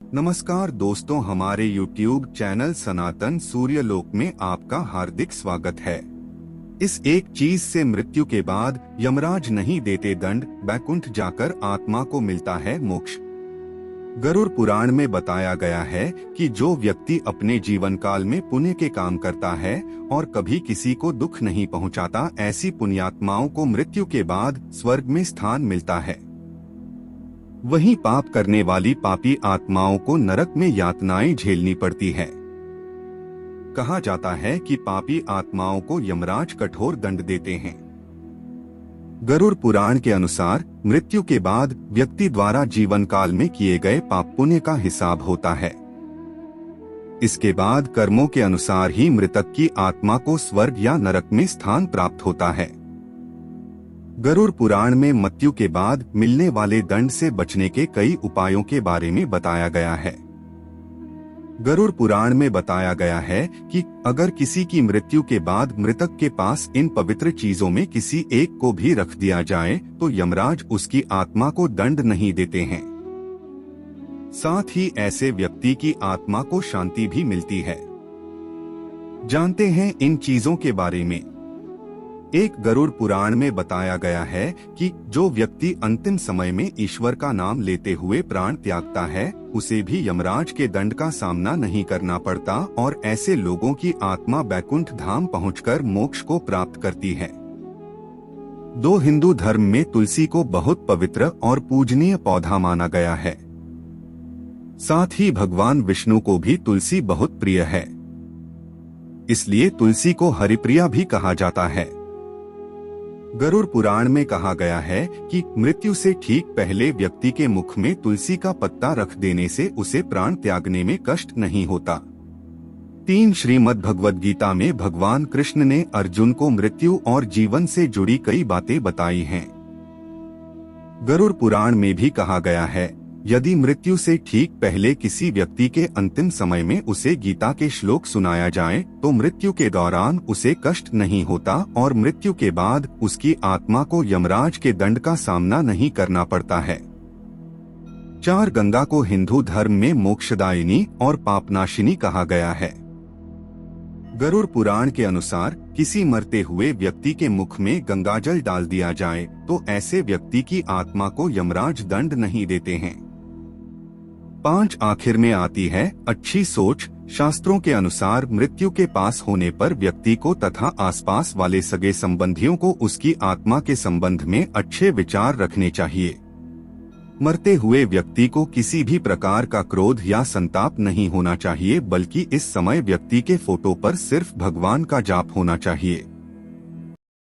नमस्कार दोस्तों, हमारे YouTube चैनल सनातन सूर्यलोक में आपका हार्दिक स्वागत है। इस एक चीज से मृत्यु के बाद यमराज नहीं देते दंड, बैकुंठ जाकर आत्मा को मिलता है मोक्ष। गरुड़ पुराण में बताया गया है कि जो व्यक्ति अपने जीवन काल में पुण्य के काम करता है और कभी किसी को दुख नहीं पहुंचाता, ऐसी पुण्यात्माओं को मृत्यु के बाद स्वर्ग में स्थान मिलता है। वहीं पाप करने वाली पापी आत्माओं को नरक में यातनाएं झेलनी पड़ती है। कहा जाता है कि पापी आत्माओं को यमराज कठोर दंड देते हैं। गरुड़ पुराण के अनुसार मृत्यु के बाद व्यक्ति द्वारा जीवन काल में किए गए पाप पुण्य का हिसाब होता है। इसके बाद कर्मों के अनुसार ही मृतक की आत्मा को स्वर्ग या नरक में स्थान प्राप्त होता है। गरुड़ पुराण में मृत्यु के बाद मिलने वाले दंड से बचने के कई उपायों के बारे में बताया गया है। गरुड़ पुराण में बताया गया है कि अगर किसी की मृत्यु के बाद मृतक के पास इन पवित्र चीजों में किसी एक को भी रख दिया जाए तो यमराज उसकी आत्मा को दंड नहीं देते हैं। साथ ही ऐसे व्यक्ति की आत्मा को शांति भी मिलती है। जानते हैं इन चीजों के बारे में। एक गरुड़ पुराण में बताया गया है कि जो व्यक्ति अंतिम समय में ईश्वर का नाम लेते हुए प्राण त्यागता है, उसे भी यमराज के दंड का सामना नहीं करना पड़ता और ऐसे लोगों की आत्मा बैकुंठ धाम पहुंचकर मोक्ष को प्राप्त करती है। दो हिंदू धर्म में तुलसी को बहुत पवित्र और पूजनीय पौधा माना गया है। साथ ही भगवान विष्णु को भी तुलसी बहुत प्रिय है, इसलिए तुलसी को हरिप्रिया भी कहा जाता है। गरुड़ पुराण में कहा गया है कि मृत्यु से ठीक पहले व्यक्ति के मुख में तुलसी का पत्ता रख देने से उसे प्राण त्यागने में कष्ट नहीं होता। 3 श्रीमद् भगवद गीता में भगवान कृष्ण ने अर्जुन को मृत्यु और जीवन से जुड़ी कई बातें बताई हैं। गरुड़ पुराण में भी कहा गया है, यदि मृत्यु से ठीक पहले किसी व्यक्ति के अंतिम समय में उसे गीता के श्लोक सुनाया जाए तो मृत्यु के दौरान उसे कष्ट नहीं होता और मृत्यु के बाद उसकी आत्मा को यमराज के दंड का सामना नहीं करना पड़ता है। 4 गंगा को हिंदू धर्म में मोक्षदायिनी और पापनाशिनी कहा गया है। गरुड़ पुराण के अनुसार किसी मरते हुए व्यक्ति के मुख में गंगाजल डाल दिया जाए तो ऐसे व्यक्ति की आत्मा को यमराज दंड नहीं देते हैं। 5 आखिर में आती है अच्छी सोच। शास्त्रों के अनुसार मृत्यु के पास होने पर व्यक्ति को तथा आसपास वाले सगे संबंधियों को उसकी आत्मा के संबंध में अच्छे विचार रखने चाहिए। मरते हुए व्यक्ति को किसी भी प्रकार का क्रोध या संताप नहीं होना चाहिए, बल्कि इस समय व्यक्ति के फोटो पर सिर्फ भगवान का जाप होना चाहिए।